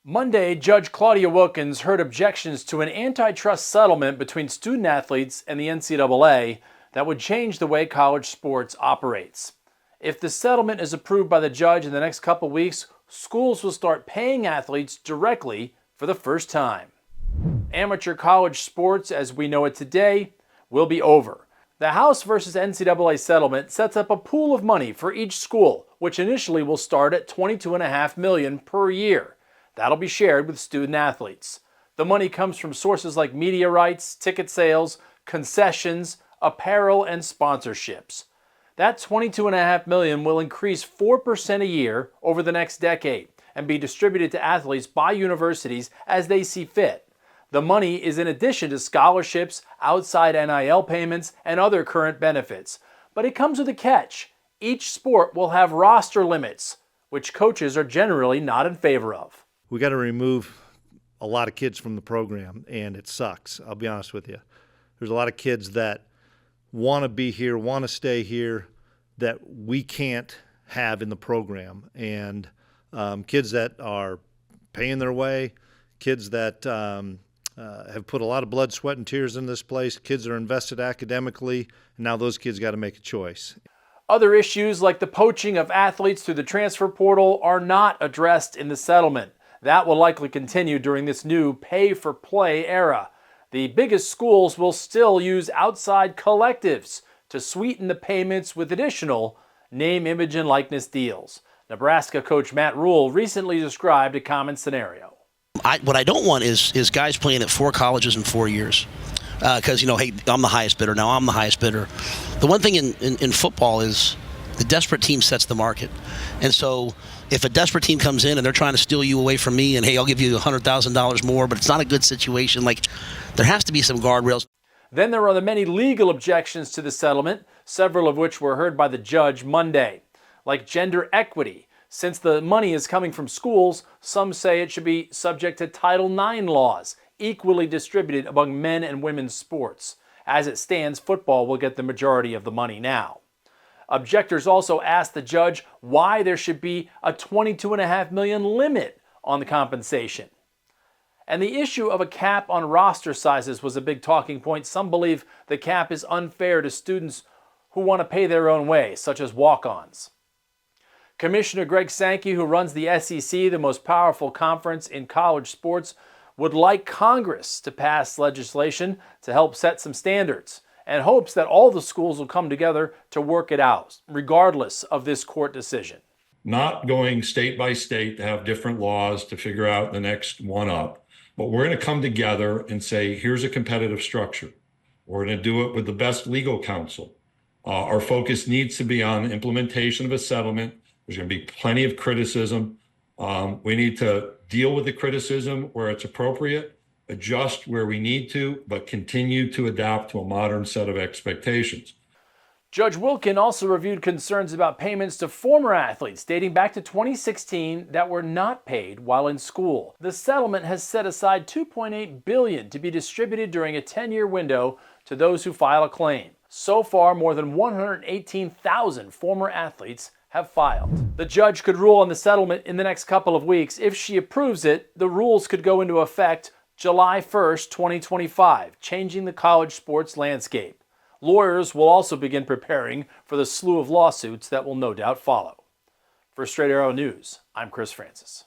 Monday, Judge Claudia Wilken heard objections to an antitrust settlement between student-athletes and the NCAA that would change the way college sports operates. If the settlement is approved by the judge in the next couple weeks, schools will start paying athletes directly for the first time. Amateur college sports, as we know it today, will be over. The House versus NCAA settlement sets up a pool of money for each school, which initially will start at $22.5 million per year. That'll be shared with student athletes. The money comes from sources like media rights, ticket sales, concessions, apparel, and sponsorships. That $22.5 million will increase 4% a year over the next decade and be distributed to athletes by universities as they see fit. The money is in addition to scholarships, outside NIL payments, and other current benefits. But it comes with a catch. Each sport will have roster limits, which coaches are generally not in favor of. We got to remove a lot of kids from the program, and it sucks. I'll be honest with you. There's a lot of kids that want to be here, want to stay here, that we can't have in the program. And kids that are paying their way, kids that have put a lot of blood, sweat, and tears in this place, kids that are invested academically, and now those kids got to make a choice. Other issues like the poaching of athletes through the transfer portal are not addressed in the settlement. That will likely continue during this new pay-for-play era. The biggest schools will still use outside collectives to sweeten the payments with additional name, image, and likeness deals. Nebraska coach Matt Rule recently described a common scenario. What I don't want is guys playing at 4 colleges in 4 years. Because, hey, I'm the highest bidder. Now I'm the highest bidder. The one thing in football is the desperate team sets the market. And so if a desperate team comes in and they're trying to steal you away from me and, hey, I'll give you $100,000 more, but it's not a good situation, there has to be some guardrails. Then there are the many legal objections to the settlement, several of which were heard by the judge Monday, like gender equity. Since the money is coming from schools, some say it should be subject to Title IX laws, equally distributed among men and women's sports. As it stands, football will get the majority of the money now. Objectors also asked the judge why there should be a $22.5 million limit on the compensation. And the issue of a cap on roster sizes was a big talking point. Some believe the cap is unfair to students who want to pay their own way, such as walk-ons. Commissioner Greg Sankey, who runs the SEC, the most powerful conference in college sports, would like Congress to pass legislation to help set some standards and hopes that all the schools will come together to work it out, regardless of this court decision. Not going state by state to have different laws to figure out the next one up, but we're going to come together and say, here's a competitive structure. We're going to do it with the best legal counsel. Our focus needs to be on implementation of a settlement. There's going to be plenty of criticism. We need to deal with the criticism where it's appropriate, adjust where we need to, but continue to adapt to a modern set of expectations. Judge Wilken also reviewed concerns about payments to former athletes dating back to 2016 that were not paid while in school. The settlement has set aside $2.8 billion to be distributed during a 10-year window to those who file a claim. So far, more than 118,000 former athletes have filed. The judge could rule on the settlement in the next couple of weeks. If she approves it, the rules could go into effect July 1st, 2025, changing the college sports landscape. Lawyers will also begin preparing for the slew of lawsuits that will no doubt follow. For Straight Arrow News, I'm Chris Francis.